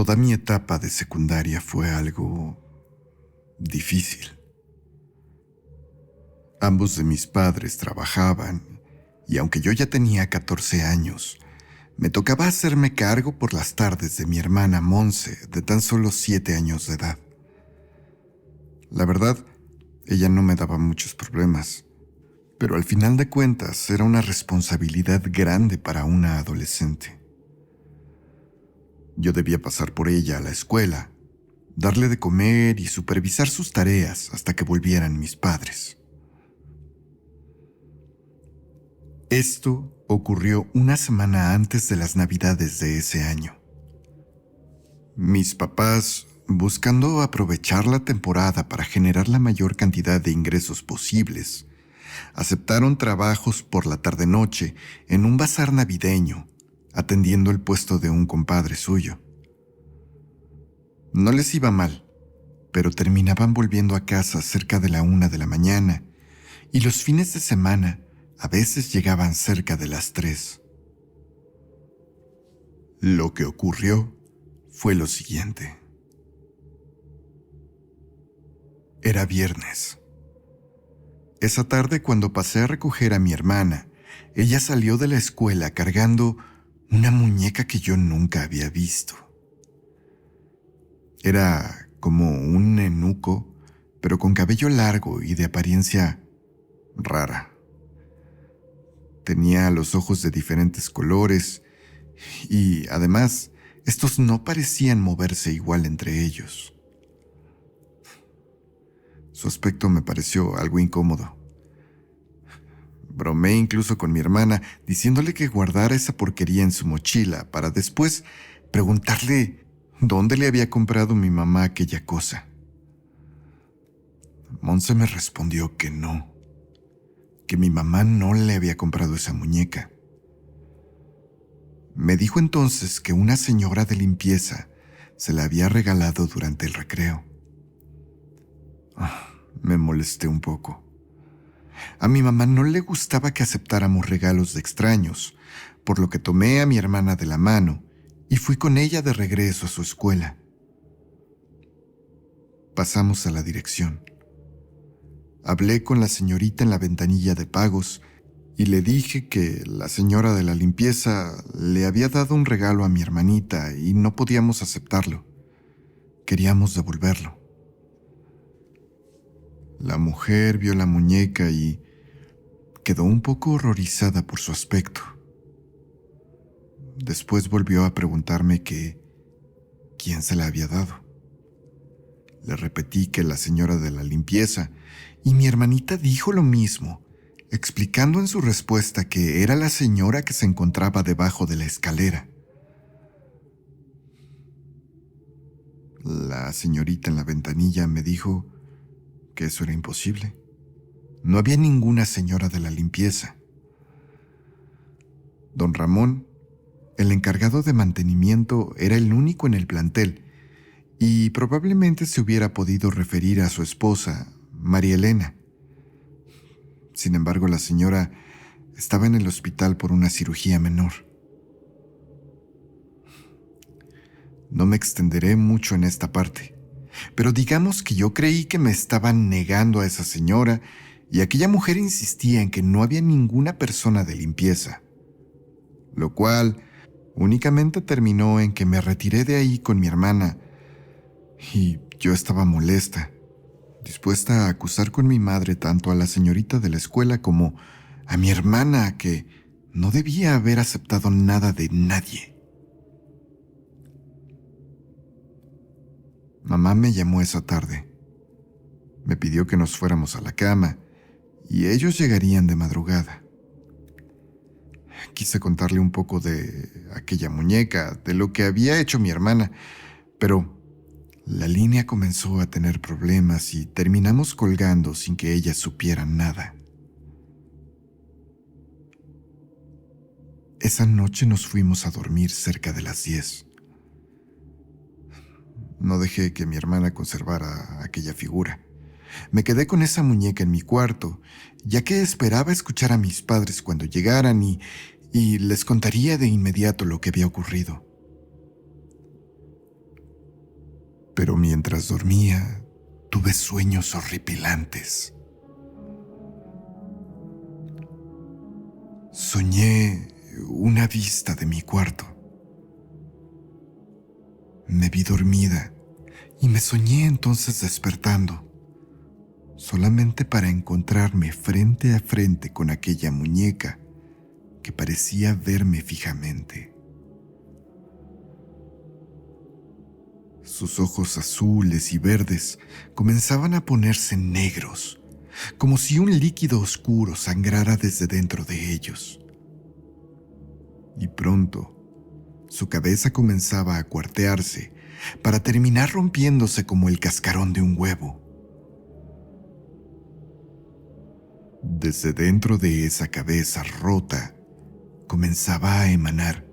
Toda mi etapa de secundaria fue algo difícil. Ambos de mis padres trabajaban y aunque yo ya tenía 14 años, me tocaba hacerme cargo por las tardes de mi hermana Monse, de tan solo 7 años de edad. La verdad, ella no me daba muchos problemas, pero al final de cuentas era una responsabilidad grande para una adolescente. Yo debía pasar por ella a la escuela, darle de comer y supervisar sus tareas hasta que volvieran mis padres. Esto ocurrió una semana antes de las Navidades de ese año. Mis papás, buscando aprovechar la temporada para generar la mayor cantidad de ingresos posibles, aceptaron trabajos por la tarde-noche en un bazar navideño, atendiendo el puesto de un compadre suyo. No les iba mal, pero terminaban volviendo a casa cerca de la 1 de la mañana y los fines de semana a veces llegaban cerca de las 3. Lo que ocurrió fue lo siguiente. Era viernes. Esa tarde, cuando pasé a recoger a mi hermana, ella salió de la escuela cargando una muñeca que yo nunca había visto. Era como un nenuco, pero con cabello largo y de apariencia rara. Tenía los ojos de diferentes colores y, además, estos no parecían moverse igual entre ellos. Su aspecto me pareció algo incómodo. Bromeé incluso con mi hermana, diciéndole que guardara esa porquería en su mochila para después preguntarle dónde le había comprado mi mamá aquella cosa. Monse me respondió que no, que mi mamá no le había comprado esa muñeca. Me dijo entonces que una señora de limpieza se la había regalado durante el recreo. Me molesté un poco. A mi mamá no le gustaba que aceptáramos regalos de extraños, por lo que tomé a mi hermana de la mano y fui con ella de regreso a su escuela. Pasamos a la dirección. Hablé con la señorita en la ventanilla de pagos y le dije que la señora de la limpieza le había dado un regalo a mi hermanita y no podíamos aceptarlo. Queríamos devolverlo. La mujer vio la muñeca y quedó un poco horrorizada por su aspecto. Después volvió a preguntarme quién se la había dado. Le repetí que la señora de la limpieza, y mi hermanita dijo lo mismo, explicando en su respuesta que era la señora que se encontraba debajo de la escalera. La señorita en la ventanilla me dijo que eso era imposible. No había ninguna señora de la limpieza. Don Ramón, el encargado de mantenimiento, era el único en el plantel y probablemente se hubiera podido referir a su esposa, María Elena. Sin embargo, la señora estaba en el hospital por una cirugía menor. No me extenderé mucho en esta parte, pero digamos que yo creí que me estaban negando a esa señora y aquella mujer insistía en que no había ninguna persona de limpieza, lo cual únicamente terminó en que me retiré de ahí con mi hermana y yo estaba molesta, dispuesta a acusar con mi madre tanto a la señorita de la escuela como a mi hermana, que no debía haber aceptado nada de nadie. Mamá me llamó esa tarde. Me pidió que nos fuéramos a la cama y ellos llegarían de madrugada. Quise contarle un poco de aquella muñeca, de lo que había hecho mi hermana, pero la línea comenzó a tener problemas y terminamos colgando sin que ella supiera nada. Esa noche nos fuimos a dormir cerca de las 10. No dejé que mi hermana conservara aquella figura. Me quedé con esa muñeca en mi cuarto, ya que esperaba escuchar a mis padres cuando llegaran y les contaría de inmediato lo que había ocurrido. Pero mientras dormía, tuve sueños horripilantes. Soñé una vista de mi cuarto. Me vi dormida y me soñé entonces despertando, solamente para encontrarme frente a frente con aquella muñeca que parecía verme fijamente. Sus ojos azules y verdes comenzaban a ponerse negros, como si un líquido oscuro sangrara desde dentro de ellos. Y pronto, su cabeza comenzaba a cuartearse para terminar rompiéndose como el cascarón de un huevo. Desde dentro de esa cabeza rota comenzaba a emanar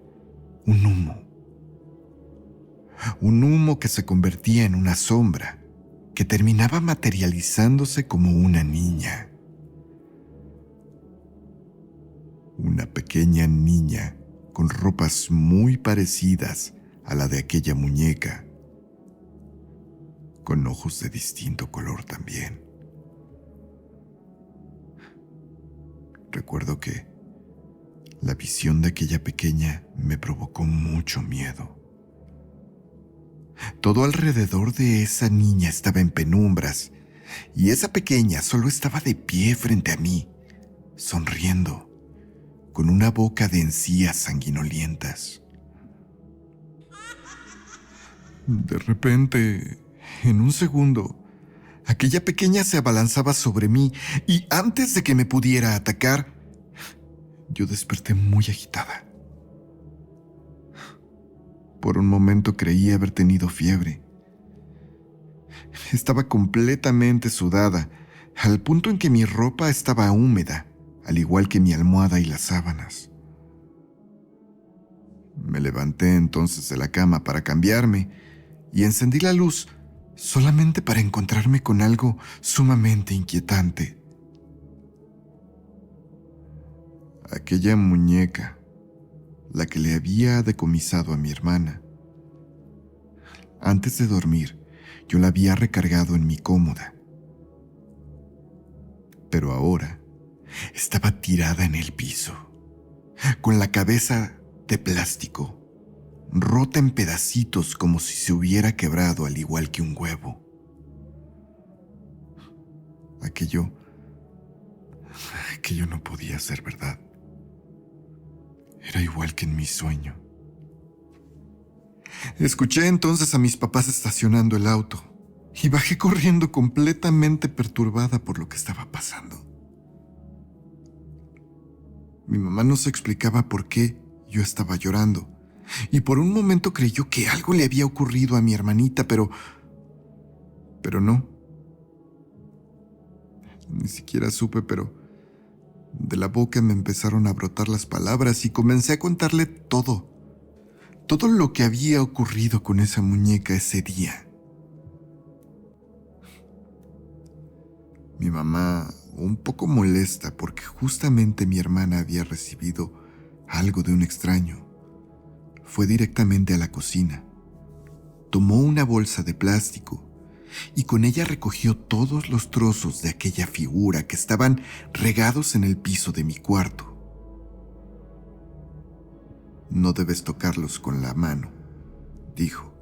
un humo. Un humo que se convertía en una sombra, que terminaba materializándose como una niña. Una pequeña niña con ropas muy parecidas a la de aquella muñeca, con ojos de distinto color también. Recuerdo que la visión de aquella pequeña me provocó mucho miedo. Todo alrededor de esa niña estaba en penumbras, y esa pequeña solo estaba de pie frente a mí, sonriendo, con una boca de encías sanguinolientas. De repente, en un segundo, aquella pequeña se abalanzaba sobre mí y antes de que me pudiera atacar, yo desperté muy agitada. Por un momento creí haber tenido fiebre. Estaba completamente sudada, al punto en que mi ropa estaba húmeda, al igual que mi almohada y las sábanas. Me levanté entonces de la cama para cambiarme y encendí la luz solamente para encontrarme con algo sumamente inquietante. Aquella muñeca, la que le había decomisado a mi hermana. Antes de dormir, yo la había recargado en mi cómoda. Pero ahora estaba tirada en el piso, con la cabeza de plástico, rota en pedacitos como si se hubiera quebrado al igual que un huevo. Aquello no podía ser verdad. Era igual que en mi sueño. Escuché entonces a mis papás estacionando el auto y bajé corriendo completamente perturbada por lo que estaba pasando. Mi mamá no se explicaba por qué yo estaba llorando y por un momento creyó que algo le había ocurrido a mi hermanita, pero no. Ni siquiera supe, pero de la boca me empezaron a brotar las palabras y comencé a contarle todo lo que había ocurrido con esa muñeca ese día. Mi mamá, un poco molesta porque justamente mi hermana había recibido algo de un extraño, fue directamente a la cocina. Tomó una bolsa de plástico y con ella recogió todos los trozos de aquella figura que estaban regados en el piso de mi cuarto. No debes tocarlos con la mano, dijo.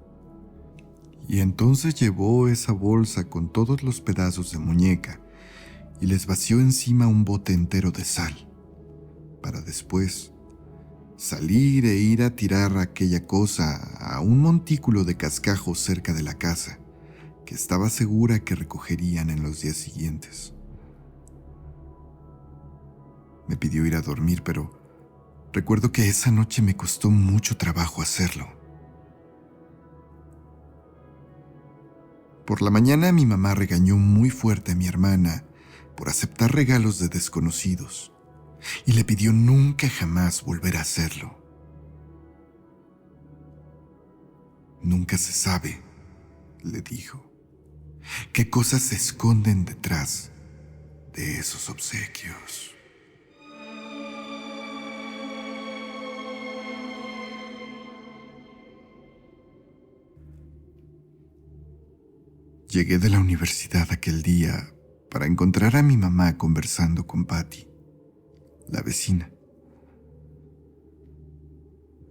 Y entonces llevó esa bolsa con todos los pedazos de muñeca y les vació encima un bote entero de sal, para después salir e ir a tirar aquella cosa a un montículo de cascajos cerca de la casa, que estaba segura que recogerían en los días siguientes. Me pidió ir a dormir, pero recuerdo que esa noche me costó mucho trabajo hacerlo. Por la mañana mi mamá regañó muy fuerte a mi hermana por aceptar regalos de desconocidos y le pidió nunca jamás volver a hacerlo. Nunca se sabe, le dijo, qué cosas se esconden detrás de esos obsequios. Llegué de la universidad aquel día para encontrar a mi mamá conversando con Patty, la vecina.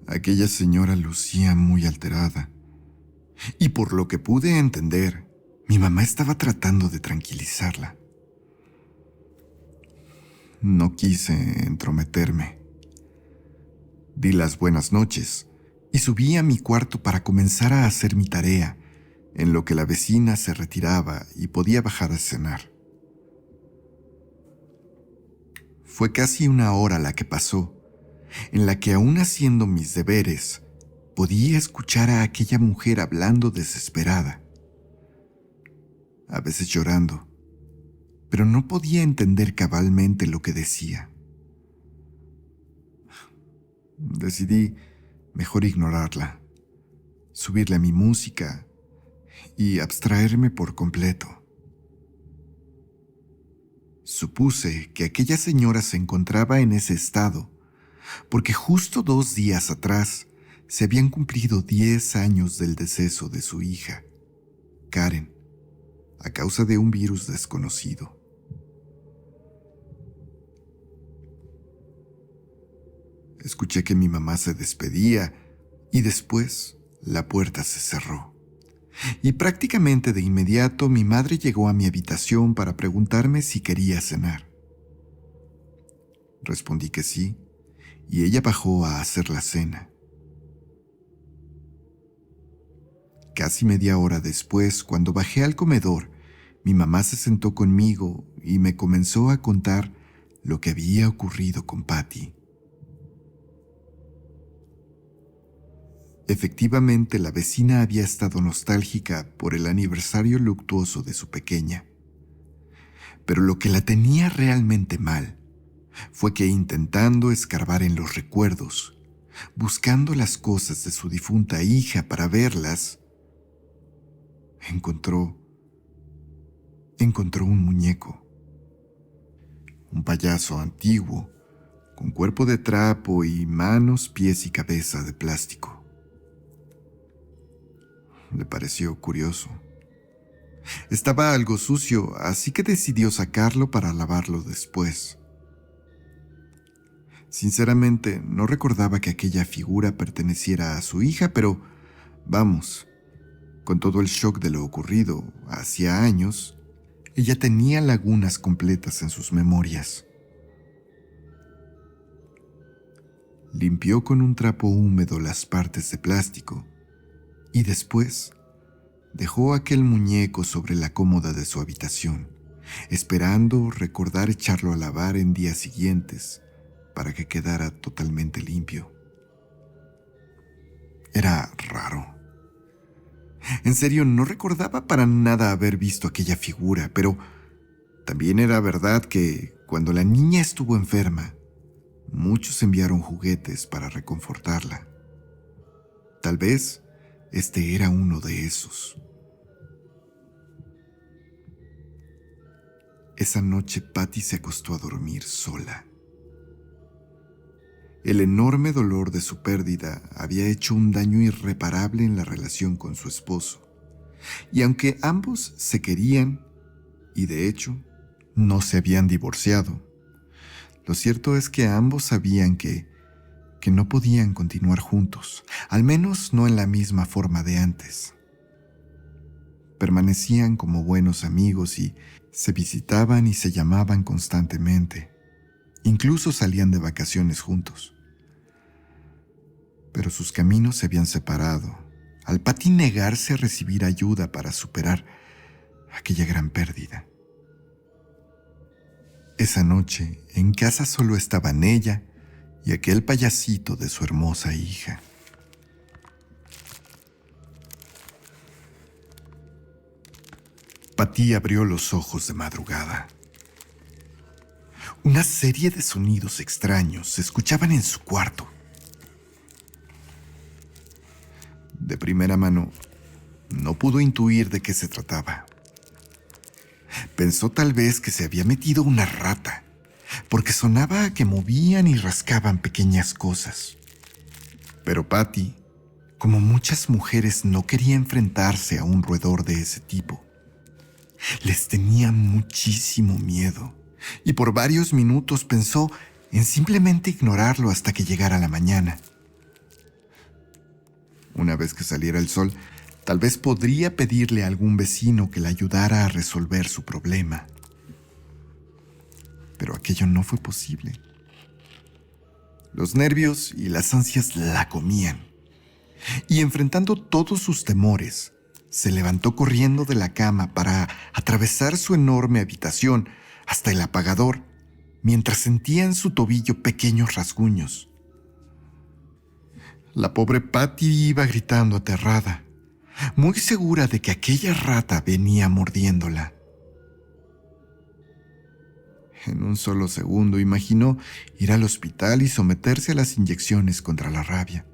Aquella señora lucía muy alterada, y por lo que pude entender, mi mamá estaba tratando de tranquilizarla. No quise entrometerme. Di las buenas noches y subí a mi cuarto para comenzar a hacer mi tarea, en lo que la vecina se retiraba y podía bajar a cenar. Fue casi una hora la que pasó, en la que aún haciendo mis deberes, podía escuchar a aquella mujer hablando desesperada, a veces llorando, pero no podía entender cabalmente lo que decía. Decidí mejor ignorarla, subirle a mi música y abstraerme por completo. Supuse que aquella señora se encontraba en ese estado porque justo 2 días atrás se habían cumplido 10 años del deceso de su hija, Karen, a causa de un virus desconocido. Escuché que mi mamá se despedía y después la puerta se cerró. Y prácticamente de inmediato mi madre llegó a mi habitación para preguntarme si quería cenar. Respondí que sí, y ella bajó a hacer la cena. Casi media hora después, cuando bajé al comedor, mi mamá se sentó conmigo y me comenzó a contar lo que había ocurrido con Patty. Efectivamente, la vecina había estado nostálgica por el aniversario luctuoso de su pequeña. Pero lo que la tenía realmente mal fue que intentando escarbar en los recuerdos, buscando las cosas de su difunta hija para verlas, encontró un muñeco, un payaso antiguo, con cuerpo de trapo y manos, pies y cabeza de plástico. Le pareció curioso. Estaba algo sucio, así que decidió sacarlo para lavarlo después. Sinceramente, no recordaba que aquella figura perteneciera a su hija, pero vamos, con todo el shock de lo ocurrido hacía años, ella tenía lagunas completas en sus memorias. Limpió con un trapo húmedo las partes de plástico y después dejó aquel muñeco sobre la cómoda de su habitación, esperando recordar echarlo a lavar en días siguientes para que quedara totalmente limpio. Era raro. En serio, no recordaba para nada haber visto aquella figura, pero también era verdad que cuando la niña estuvo enferma, muchos enviaron juguetes para reconfortarla. Tal vez este era uno de esos. Esa noche Patty se acostó a dormir sola. El enorme dolor de su pérdida había hecho un daño irreparable en la relación con su esposo. Y aunque ambos se querían, y de hecho no se habían divorciado, lo cierto es que ambos sabían que no podían continuar juntos, al menos no en la misma forma de antes. Permanecían como buenos amigos y se visitaban y se llamaban constantemente. Incluso salían de vacaciones juntos. Pero sus caminos se habían separado, al Patty negarse a recibir ayuda para superar aquella gran pérdida. Esa noche, en casa solo estaban ella y aquel payasito de su hermosa hija. Patty abrió los ojos de madrugada. Una serie de sonidos extraños se escuchaban en su cuarto. De primera mano, no pudo intuir de qué se trataba. Pensó tal vez que se había metido una rata, porque sonaba a que movían y rascaban pequeñas cosas. Pero Patty, como muchas mujeres, no quería enfrentarse a un roedor de ese tipo. Les tenía muchísimo miedo y por varios minutos pensó en simplemente ignorarlo hasta que llegara la mañana. Una vez que saliera el sol, tal vez podría pedirle a algún vecino que le ayudara a resolver su problema. Pero aquello no fue posible. Los nervios y las ansias la comían. Y enfrentando todos sus temores, se levantó corriendo de la cama para atravesar su enorme habitación hasta el apagador, mientras sentía en su tobillo pequeños rasguños. La pobre Patty iba gritando aterrada, muy segura de que aquella rata venía mordiéndola. En un solo segundo imaginó ir al hospital y someterse a las inyecciones contra la rabia.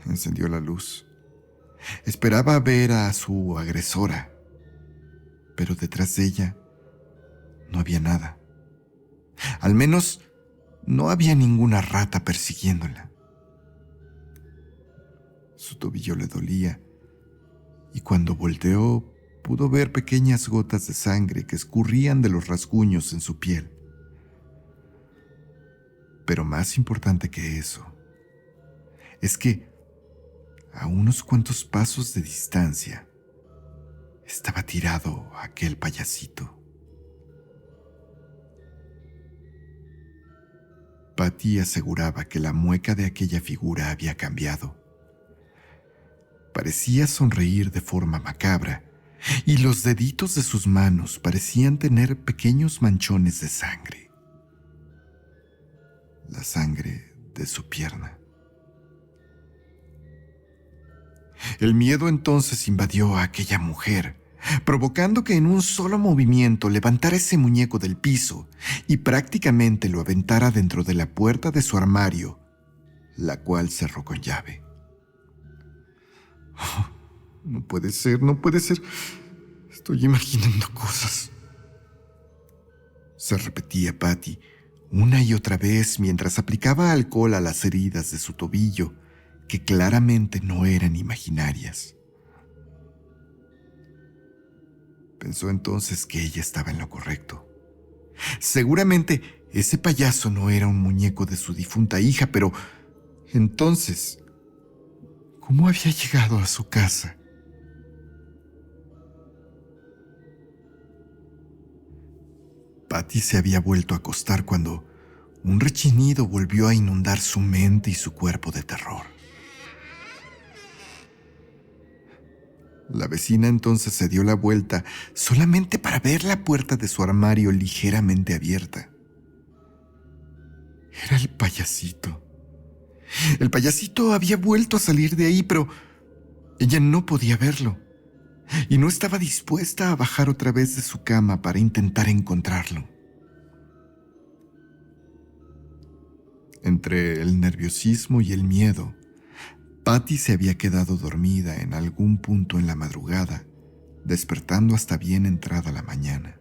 Encendió la luz. Esperaba ver a su agresora, pero detrás de ella no había nada. Al menos no había ninguna rata persiguiéndola. Su tobillo le dolía y cuando volteó pudo ver pequeñas gotas de sangre que escurrían de los rasguños en su piel. Pero más importante que eso es que a unos cuantos pasos de distancia estaba tirado aquel payasito. Patty aseguraba que la mueca de aquella figura había cambiado. Parecía sonreír de forma macabra y los deditos de sus manos parecían tener pequeños manchones de sangre. La sangre de su pierna. El miedo entonces invadió a aquella mujer, provocando que en un solo movimiento levantara ese muñeco del piso y prácticamente lo aventara dentro de la puerta de su armario, la cual cerró con llave. Oh, no puede ser, no puede ser. Estoy imaginando cosas. Se repetía Patty una y otra vez mientras aplicaba alcohol a las heridas de su tobillo, que claramente no eran imaginarias. Pensó entonces que ella estaba en lo correcto. Seguramente ese payaso no era un muñeco de su difunta hija, pero entonces, ¿cómo había llegado a su casa? Patty se había vuelto a acostar cuando un rechinido volvió a inundar su mente y su cuerpo de terror. La vecina entonces se dio la vuelta solamente para ver la puerta de su armario ligeramente abierta. Era el payasito. El payasito había vuelto a salir de ahí, pero ella no podía verlo y no estaba dispuesta a bajar otra vez de su cama para intentar encontrarlo. Entre el nerviosismo y el miedo, Patty se había quedado dormida en algún punto en la madrugada, despertando hasta bien entrada la mañana.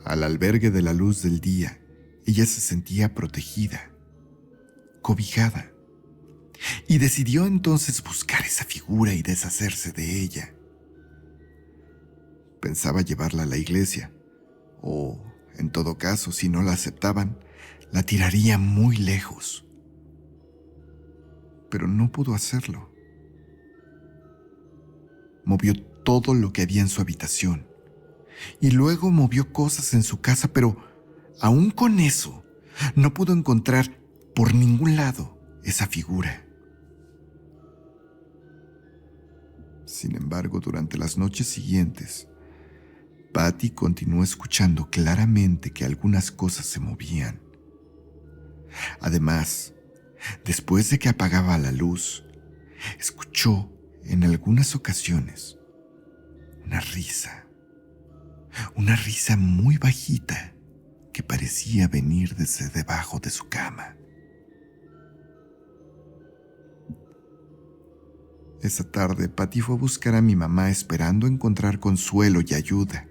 Al albergue de la luz del día, ella se sentía protegida, cobijada, y decidió entonces buscar esa figura y deshacerse de ella. Pensaba llevarla a la iglesia, o, en todo caso, si no la aceptaban, la tiraría muy lejos. Pero no pudo hacerlo. Movió todo lo que había en su habitación y luego movió cosas en su casa, pero aún con eso no pudo encontrar por ningún lado esa figura. Sin embargo, durante las noches siguientes, Patty continuó escuchando claramente que algunas cosas se movían. Además, después de que apagaba la luz, escuchó en algunas ocasiones una risa muy bajita que parecía venir desde debajo de su cama. Esa tarde, Patty fue a buscar a mi mamá esperando encontrar consuelo y ayuda.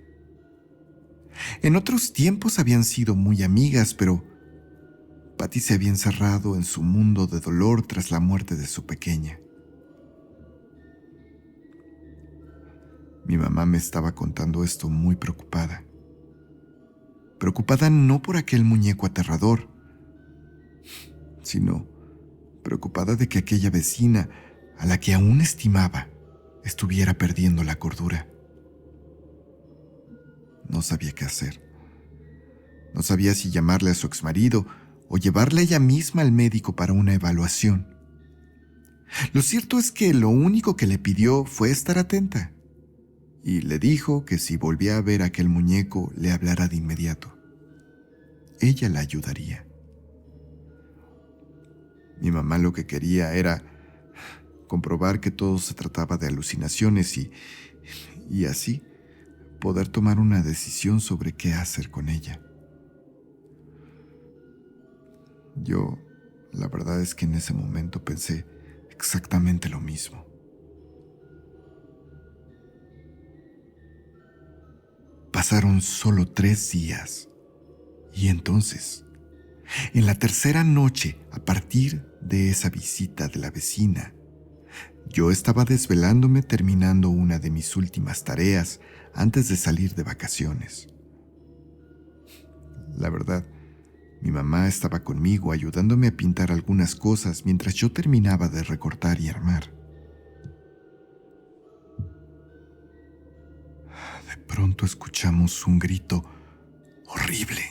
En otros tiempos habían sido muy amigas, pero Patty se había encerrado en su mundo de dolor tras la muerte de su pequeña. Mi mamá me estaba contando esto muy preocupada. Preocupada no por aquel muñeco aterrador, sino preocupada de que aquella vecina, a la que aún estimaba, estuviera perdiendo la cordura. No sabía qué hacer. No sabía si llamarle a su exmarido o llevarla ella misma al médico para una evaluación. Lo cierto es que lo único que le pidió fue estar atenta, y le dijo que si volvía a ver aquel muñeco le hablara de inmediato. Ella la ayudaría. Mi mamá lo que quería era comprobar que todo se trataba de alucinaciones y así poder tomar una decisión sobre qué hacer con ella. Yo, la verdad es que en ese momento pensé exactamente lo mismo. Pasaron solo 3 días y entonces, en la tercera noche, a partir de esa visita de la vecina, yo estaba desvelándome terminando una de mis últimas tareas antes de salir de vacaciones. La verdad, mi mamá estaba conmigo ayudándome a pintar algunas cosas mientras yo terminaba de recortar y armar. De pronto escuchamos un grito horrible.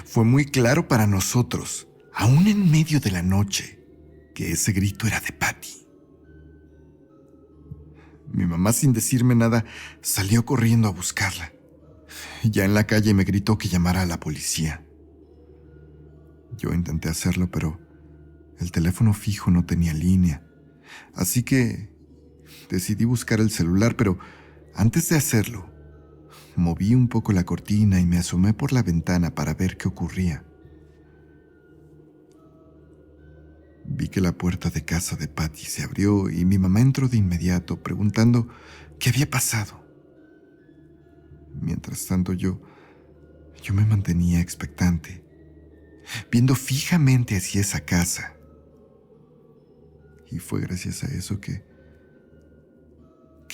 Fue muy claro para nosotros, aún en medio de la noche, que ese grito era de Patty. Mi mamá, sin decirme nada, salió corriendo a buscarla. Ya en la calle me gritó que llamara a la policía. Yo intenté hacerlo, pero el teléfono fijo no tenía línea, así que decidí buscar el celular, pero antes de hacerlo, moví un poco la cortina y me asomé por la ventana para ver qué ocurría. Vi que la puerta de casa de Patty se abrió y mi mamá entró de inmediato preguntando qué había pasado. Mientras tanto yo me mantenía expectante, viendo fijamente hacia esa casa. Y fue gracias a eso que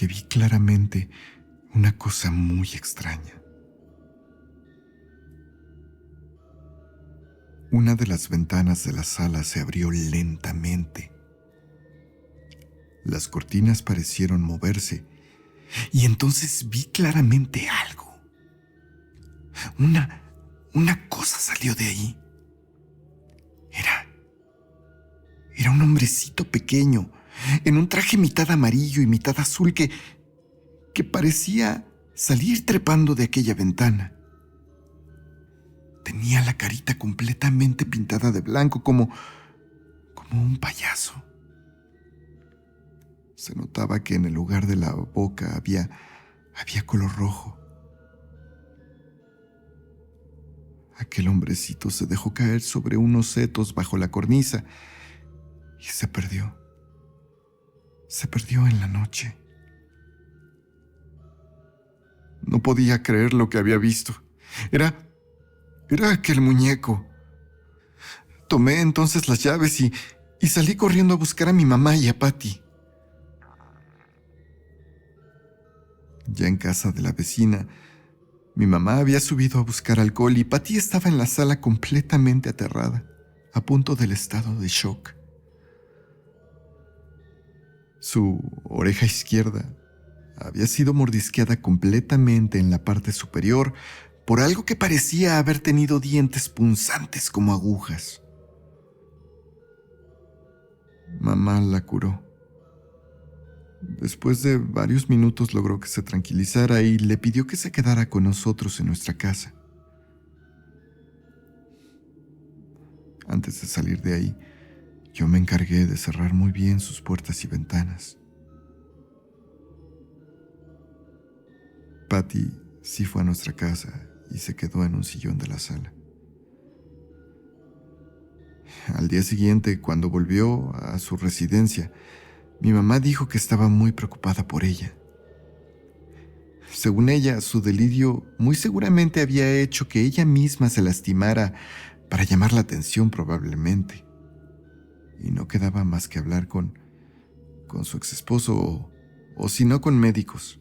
vi claramente una cosa muy extraña. Una de las ventanas de la sala se abrió lentamente. Las cortinas parecieron moverse y entonces vi claramente algo. Una cosa salió de ahí. Era un hombrecito pequeño, en un traje mitad amarillo y mitad azul que parecía salir trepando de aquella ventana. Tenía la carita completamente pintada de blanco, como un payaso. Se notaba que en el lugar de la boca había color rojo. Aquel hombrecito se dejó caer sobre unos setos bajo la cornisa y se perdió. Se perdió en la noche. No podía creer lo que había visto. Era aquel muñeco. Tomé entonces las llaves y salí corriendo a buscar a mi mamá y a Patty. Ya en casa de la vecina, mi mamá había subido a buscar alcohol y Patty estaba en la sala completamente aterrada, a punto del estado de shock. Su oreja izquierda había sido mordisqueada completamente en la parte superior por algo que parecía haber tenido dientes punzantes como agujas. Mamá la curó. Después de varios minutos logró que se tranquilizara y le pidió que se quedara con nosotros en nuestra casa. Antes de salir de ahí, yo me encargué de cerrar muy bien sus puertas y ventanas. Patty sí fue a nuestra casa y se quedó en un sillón de la sala. Al día siguiente, cuando volvió a su residencia, mi mamá dijo que estaba muy preocupada por ella. Según ella, su delirio muy seguramente había hecho que ella misma se lastimara para llamar la atención probablemente. Y no quedaba más que hablar con su exesposo o si no con médicos.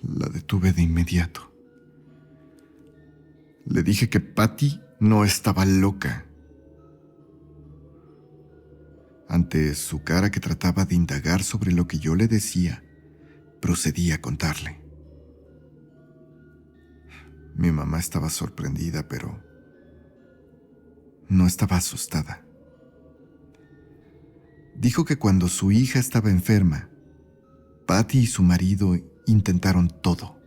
La detuve de inmediato. Le dije que Patty no estaba loca. Ante su cara que trataba de indagar sobre lo que yo le decía, procedí a contarle. Mi mamá estaba sorprendida, pero no estaba asustada. Dijo que cuando su hija estaba enferma, Patty y su marido intentaron todo.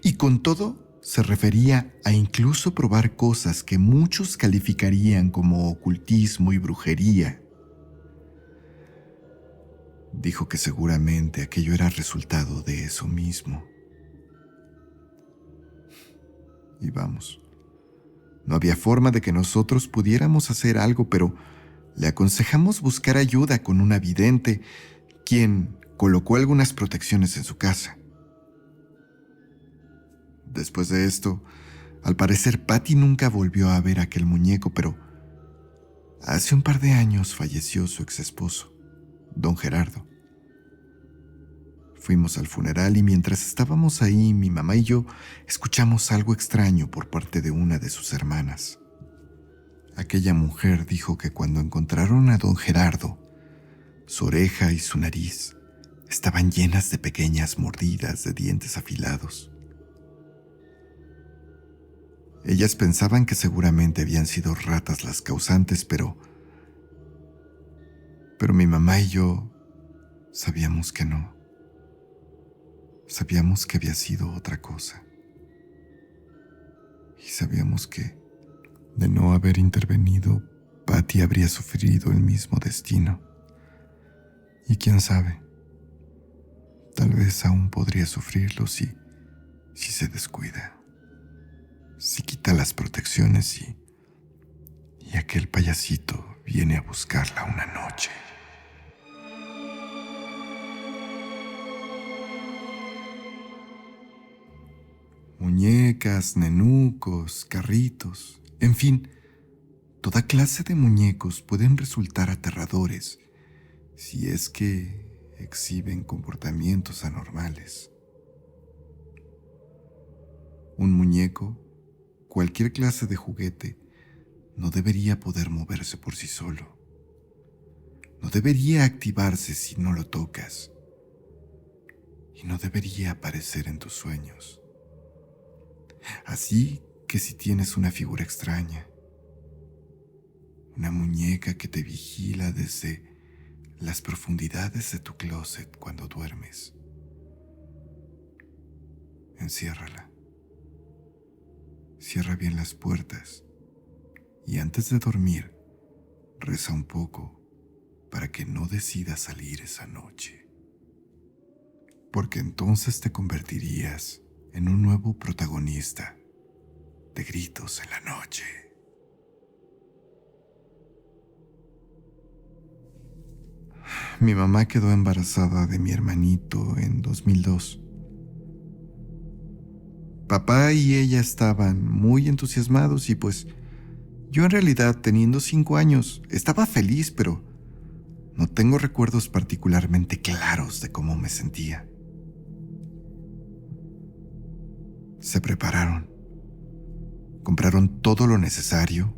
Y con todo se refería a incluso probar cosas que muchos calificarían como ocultismo y brujería. Dijo que seguramente aquello era resultado de eso mismo. Y vamos, no había forma de que nosotros pudiéramos hacer algo, pero le aconsejamos buscar ayuda con una vidente, quien colocó algunas protecciones en su casa. Después de esto, al parecer Patty nunca volvió a ver aquel muñeco, pero hace un par de años falleció su exesposo, don Gerardo. Fuimos al funeral y mientras estábamos ahí, mi mamá y yo escuchamos algo extraño por parte de una de sus hermanas. Aquella mujer dijo que cuando encontraron a don Gerardo, su oreja y su nariz estaban llenas de pequeñas mordidas de dientes afilados. Ellas pensaban que seguramente habían sido ratas las causantes, pero mi mamá y yo sabíamos que no. Sabíamos que había sido otra cosa. Y sabíamos que, de no haber intervenido, Patty habría sufrido el mismo destino. Y quién sabe, tal vez aún podría sufrirlo si se descuida, si quita las protecciones y aquel payasito viene a buscarla una noche. Muñecas, nenucos, carritos, en fin, toda clase de muñecos pueden resultar aterradores si es que exhiben comportamientos anormales. Un muñeco, cualquier clase de juguete, no debería poder moverse por sí solo. No debería activarse si no lo tocas. Y no debería aparecer en tus sueños. Así que si tienes una figura extraña, una muñeca que te vigila desde las profundidades de tu closet cuando duermes, enciérrala. Cierra bien las puertas y antes de dormir, reza un poco para que no decida salir esa noche. Porque entonces te convertirías en un nuevo protagonista de Gritos en la Noche. Mi mamá quedó embarazada de mi hermanito en 2002. Papá y ella estaban muy entusiasmados y pues yo en realidad, teniendo 5 años, estaba feliz, pero no tengo recuerdos particularmente claros de cómo me sentía. Se prepararon, compraron todo lo necesario,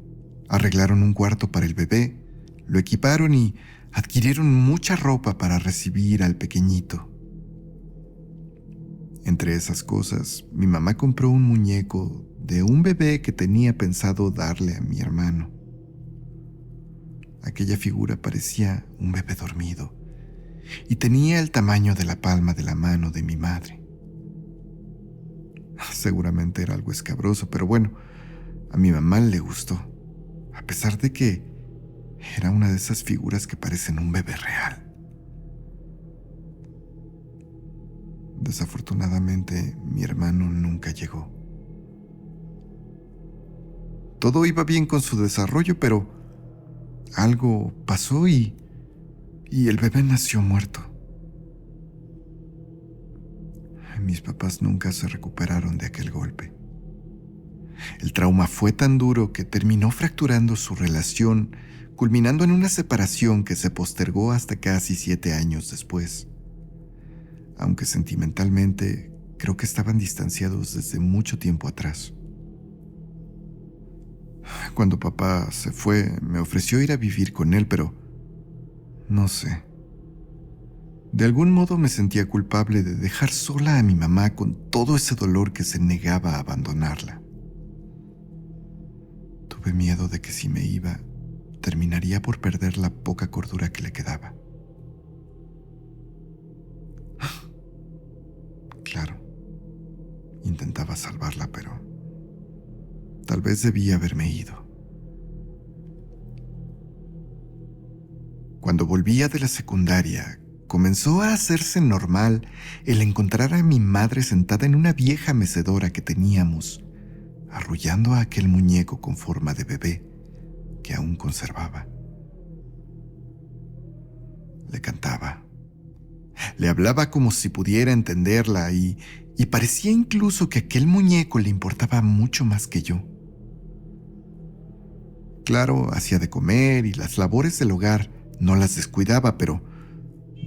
arreglaron un cuarto para el bebé, lo equiparon y adquirieron mucha ropa para recibir al pequeñito. Entre esas cosas, mi mamá compró un muñeco de un bebé que tenía pensado darle a mi hermano. Aquella figura parecía un bebé dormido y tenía el tamaño de la palma de la mano de mi madre. Seguramente era algo escabroso, pero bueno, a mi mamá le gustó, a pesar de que era una de esas figuras que parecen un bebé real. Desafortunadamente, mi hermano nunca llegó. Todo iba bien con su desarrollo, pero algo pasó y el bebé nació muerto. Mis papás nunca se recuperaron de aquel golpe. El trauma fue tan duro que terminó fracturando su relación culminando en una separación que se postergó hasta casi 7 años después. Aunque sentimentalmente creo que estaban distanciados desde mucho tiempo atrás. Cuando papá se fue, me ofreció ir a vivir con él, pero no sé. De algún modo me sentía culpable de dejar sola a mi mamá con todo ese dolor que se negaba a abandonarla. Tuve miedo de que si me iba, terminaría por perder la poca cordura que le quedaba. Claro, intentaba salvarla, pero tal vez debía haberme ido. Cuando volvía de la secundaria, comenzó a hacerse normal el encontrar a mi madre sentada en una vieja mecedora que teníamos, arrullando a aquel muñeco con forma de bebé que aún conservaba. Le cantaba. Le hablaba como si pudiera entenderla y parecía incluso que aquel muñeco le importaba mucho más que yo. Claro, hacía de comer y las labores del hogar no las descuidaba, pero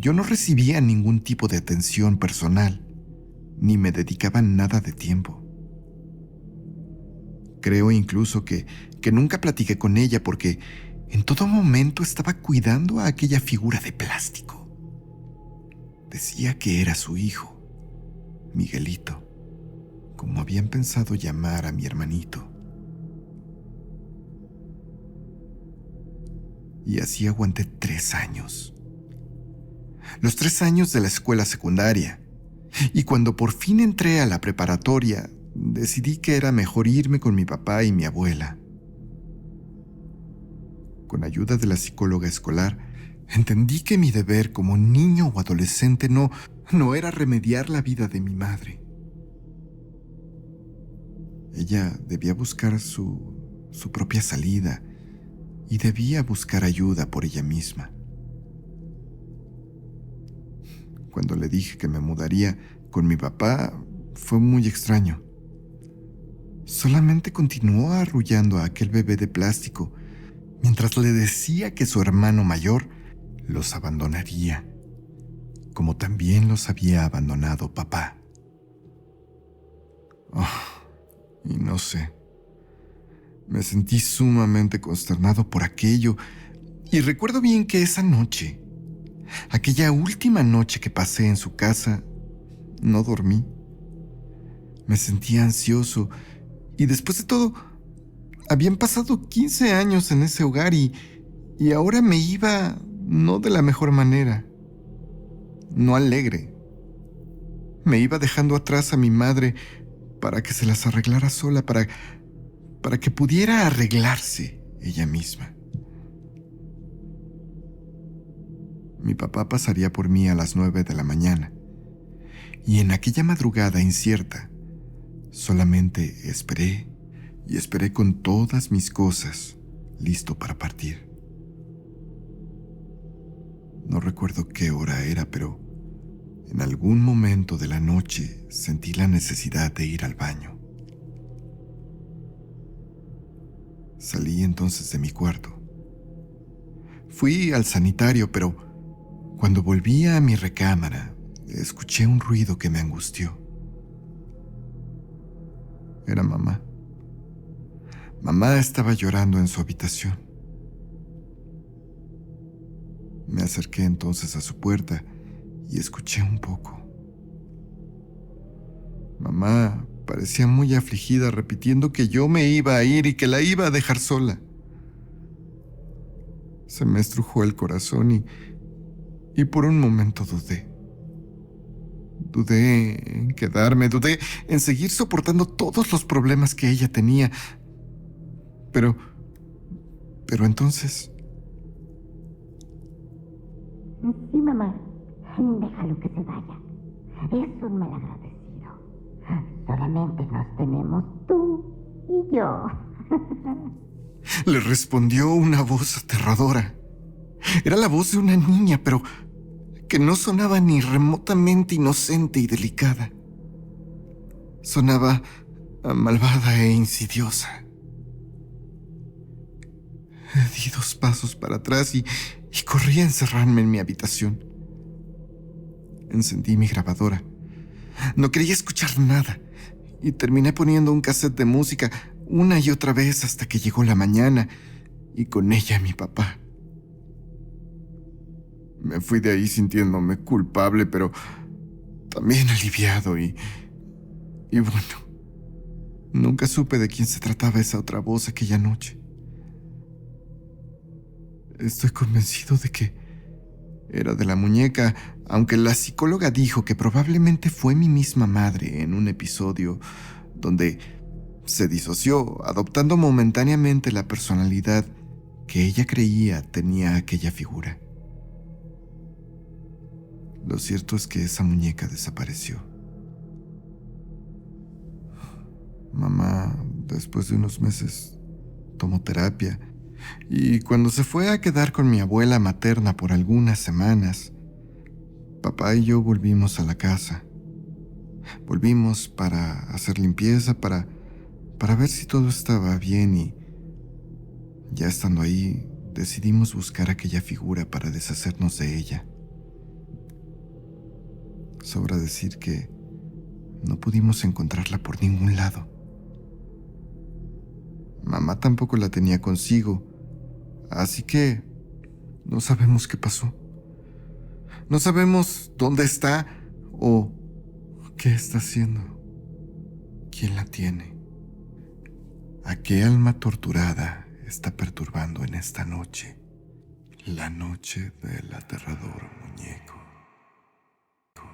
yo no recibía ningún tipo de atención personal, ni me dedicaba nada de tiempo. Creo incluso que nunca platiqué con ella porque en todo momento estaba cuidando a aquella figura de plástico. Decía que era su hijo, Miguelito, como habían pensado llamar a mi hermanito. Y así aguanté 3 años. Los 3 años de la escuela secundaria. Y cuando por fin entré a la preparatoria, decidí que era mejor irme con mi papá y mi abuela. Con ayuda de la psicóloga escolar, entendí que mi deber como niño o adolescente no era remediar la vida de mi madre. Ella debía buscar su propia salida y debía buscar ayuda por ella misma. Cuando le dije que me mudaría con mi papá, fue muy extraño. Solamente continuó arrullando a aquel bebé de plástico mientras le decía que su hermano mayor los abandonaría, como también los había abandonado papá. Y no sé, me sentí sumamente consternado por aquello y recuerdo bien que esa noche, aquella última noche que pasé en su casa, no dormí. Me sentía ansioso y después de todo, habían pasado 15 años en ese hogar y ahora me iba no de la mejor manera, no alegre. Me iba dejando atrás a mi madre para que se las arreglara sola, para que pudiera arreglarse ella misma. Mi papá pasaría por mí a las 9 de la mañana, y en aquella madrugada incierta, solamente esperé y esperé con todas mis cosas, listo para partir. No recuerdo qué hora era, pero en algún momento de la noche sentí la necesidad de ir al baño. Salí entonces de mi cuarto. Fui al sanitario, pero cuando volví a mi recámara, escuché un ruido que me angustió. Era mamá. Mamá estaba llorando en su habitación. Me acerqué entonces a su puerta y escuché un poco. Mamá parecía muy afligida, repitiendo que yo me iba a ir y que la iba a dejar sola. Se me estrujó el corazón y por un momento dudé. Dudé en quedarme, dudé en seguir soportando todos los problemas que ella tenía. Pero entonces... Sí, mamá. Déjalo que se vaya. Es un malagradecido. Solamente nos tenemos tú y yo. Le respondió una voz aterradora. Era la voz de una niña, pero que no sonaba ni remotamente inocente y delicada. Sonaba malvada e insidiosa. Di 2 pasos para atrás y corrí a encerrarme en mi habitación. Encendí mi grabadora. No quería escuchar nada y terminé poniendo un cassette de música una y otra vez hasta que llegó la mañana y con ella mi papá. Me fui de ahí sintiéndome culpable, pero también aliviado y bueno, nunca supe de quién se trataba esa otra voz aquella noche. Estoy convencido de que era de la muñeca, aunque la psicóloga dijo que probablemente fue mi misma madre en un episodio donde se disoció, adoptando momentáneamente la personalidad que ella creía tenía aquella figura. Lo cierto es que esa muñeca desapareció. Mamá, después de unos meses, tomó terapia y cuando se fue a quedar con mi abuela materna por algunas semanas, papá y yo volvimos a la casa. Volvimos para hacer limpieza, para ver si todo estaba bien y, ya estando ahí, decidimos buscar aquella figura para deshacernos de ella. Sobra decir que no pudimos encontrarla por ningún lado. Mamá tampoco la tenía consigo, así que no sabemos qué pasó. No sabemos dónde está o qué está haciendo. ¿Quién la tiene? ¿A qué alma torturada está perturbando en esta noche? La noche del aterrador muñeco.